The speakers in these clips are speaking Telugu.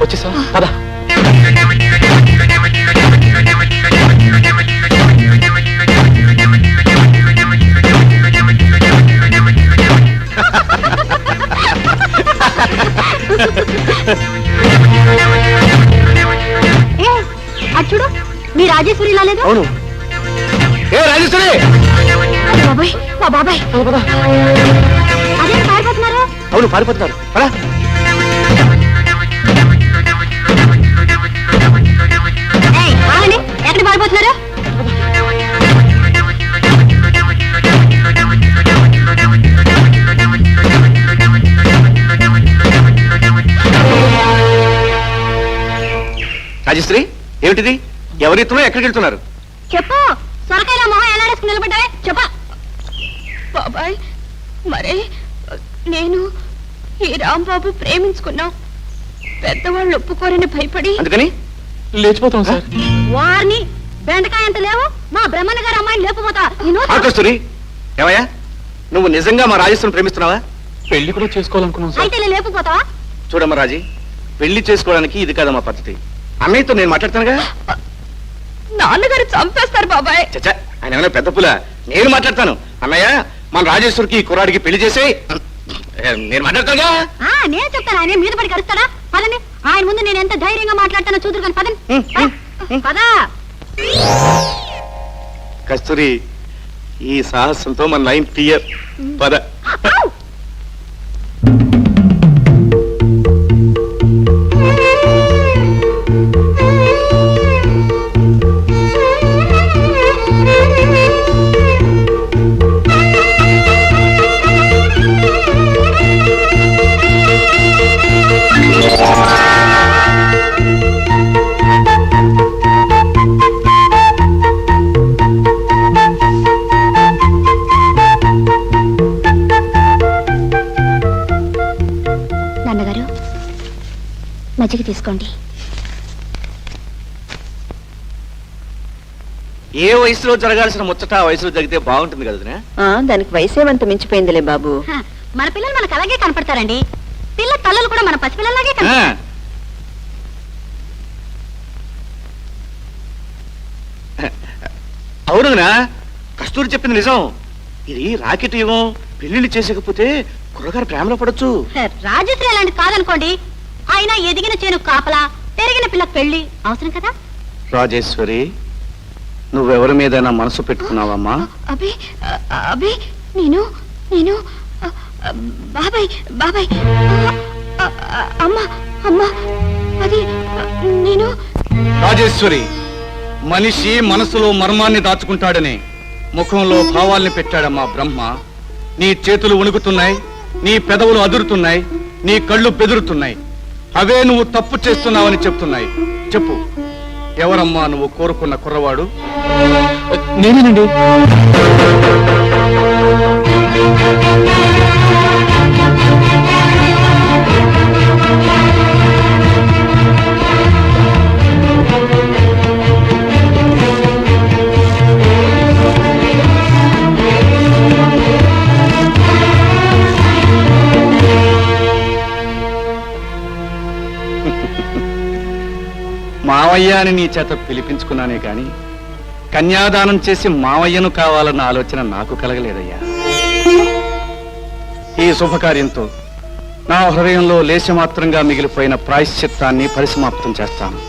వచ్చేసా పదా. చూడు మీ రాజేశ్వరి రాలేదు. అవును. ఏ రాజేశ్వరి! బాబాయ్ మా బాబాయ్ అదే పారిపోతున్నారు. అవును పారిపోతున్నారు. పదా. ఎక్కడ పారిపోతున్నారు? రాజేశ్వరి ఏమిటిది? ఎవరితో ఎక్కడికి వెళ్తున్నారు? చెప్పు. సొరకాయల మొహం ఎలాడేసుకుని నిలబడ్డావే చెప్ప. బాబాయ్ మరే నేను ఈ రాంబాబు ప్రేమించుకున్నాం. పెద్దవాళ్ళు ఒప్పుకోరని భయపడి అందుకని లేచిపోతాం సార్. వారిని బెండకాయ అంత లేవు మా బ్రహ్మణ గారు అమ్మాయిని లేకపోతా. కస్తూరి ఏమయ్యా, నువ్వు నిజంగా మా రాజేశ్వరిని ప్రేమిస్తున్నావా? పెళ్లి కూడా చేసుకోవాలనుకున్నాం సార్. అయితే లేకపోతావా? చూడమ్మా రాజీ, పెళ్లి చేసుకోవడానికి ఇది కాదమ్మా పద్ధతి. అన్నయ్యతో నేను మాట్లాడతానుగా. నాన్నగారు చంపేస్తారు బాబాయ్. చచ్చా, ఆయన ఏమైనా పెద్ద పుల? నేను మాట్లాడతాను. అన్నయ్య, మన రాజేశ్వరికి కుర్రాడికి పెళ్లి చేసి నేను మాట్లాడతానుగా. నేను చెప్తాను. ఆయన మీద పడి కలుస్తాడా? పదండి. ఆయన ముందు నేను ఎంత ధైర్యంగా మాట్లాడతానో చూదురు కానీ పదండి. పదా. కస్తూరి, ఈ సాహసంతో మన లైన్ క్లియర్. పద. నాన్నగారు మజ్జిగ తీసుకోండి. ఏ వయసులో జరగాల్సిన ముచ్చట ఆ వయసులో జరిగితే బాగుంటుంది కదా. దానికి వయసేమంత మించిపోయిందిలే బాబు. మన పిల్లలు మనకు అలాగే కనపడతారండి. పిల్ల తల్లులు కూడా మన పసిపిల్లలాగే కనపడతారు. అవునునా, కస్తూరి చెప్పింది నిజం. ఇది రాకెట్ యుగం. పెళ్లిళ్ళు చేసేకపోతే కుర్రగారు ప్రేమలో పడొచ్చు. రాజేశ్వరి అలాంటి కాదనుకోండి. అయినా ఎదిగిన చేను కాపలా, పెరిగిన పిల్ల పెళ్లి అవసరం కదా. రాజేశ్వరి, నువ్వెవరి మీద మనసు పెట్టుకున్నావమ్మా? అభి అభి నేను నేను బాబాయ్ బాబాయ్ అమ్మా అమ్మా అది నేను. రాజేశ్వరి, మనిషి మనసులో మర్మాన్ని దాచుకుంటాడని ముఖంలో భావాల్ని పెట్టాడమ్మా బ్రహ్మ. నీ చేతులు వణుకుతున్నాయి, నీ పెదవులు అదురుతున్నాయి, నీ కళ్ళు బెదురుతున్నాయి. అవే నువ్వు తప్పు చేస్తున్నావని చెప్తున్నాయి. చెప్పు, ఎవరమ్మా నువ్వు కోరుకున్న కుర్రవాడు? నేనేనండి. మావయ్య అని నీ చేత పిలిపించుకున్నానే కాని కన్యాదానం చేసి మావయ్యను కావాలన్న ఆలోచన నాకు కలగలేదయ్యా. ఈ శుభకార్యంతో నా హృదయంలో లేశమాత్రంగా మిగిలిపోయిన ప్రాయశ్చిత్తాన్ని పరిసమాప్తం చేస్తాను.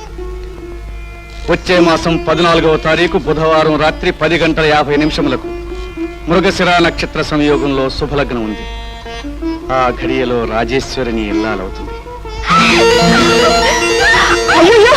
వచ్చే మాసం 14వ తారీఖు బుధవారం రాత్రి 10:50 మృగశిర నక్షత్ర సంయోగంలో శుభలగ్నం ఉంది. ఆ ఘడియలో రాజేశ్వరిని ఇల్లాలవుతుంది. అయ్యో